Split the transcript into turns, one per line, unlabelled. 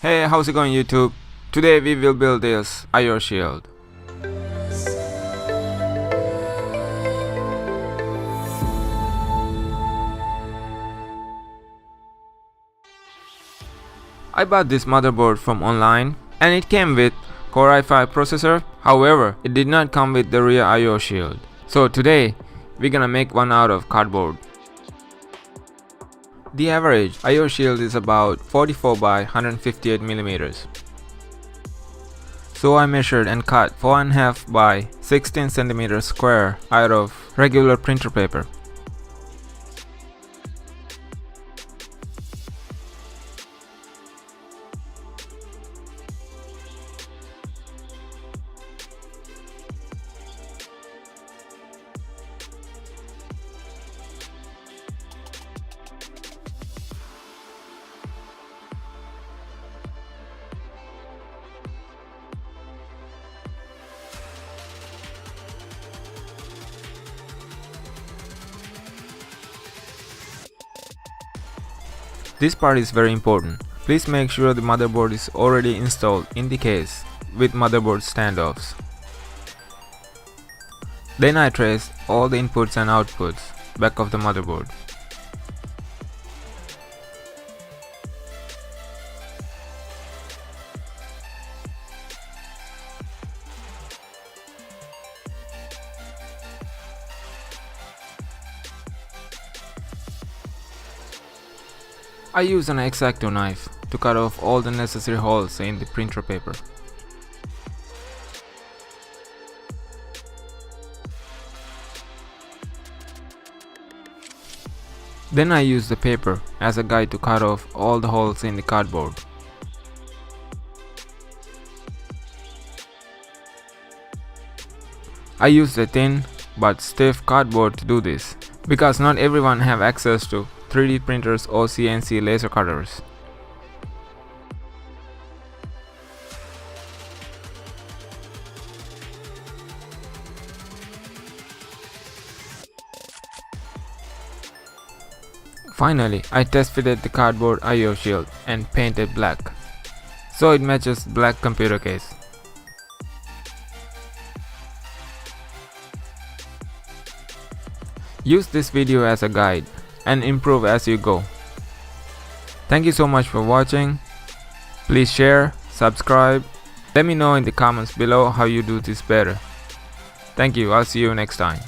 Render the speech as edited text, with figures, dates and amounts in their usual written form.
Hey, how's it going YouTube? Today we will build this IO shield. I bought this motherboard from online and it came with Core i5 processor. However, it did not come with the rear IO shield. So today we're gonna make one out of cardboard. The average IO shield is about 44 by 158 millimeters. So I measured and cut 4.5 by 16 centimeters square out of regular printer paper. This part is very important. Please make sure the motherboard is already installed in the case with motherboard standoffs. Then I traced all the inputs and outputs back of the motherboard. I use an X-Acto knife to cut off all the necessary holes in the printer paper. Then I use the paper as a guide to cut off all the holes in the cardboard. I use a thin but stiff cardboard to do this because not everyone have access to 3D printers or CNC laser cutters. Finally, I test fitted the cardboard IO shield and painted black, so it matches black computer case. Use this video as a guide and improve as you go. Thank you so much for watching. Please share, subscribe. Let me know in the comments below how you do this better. Thank you. I'll see you next time.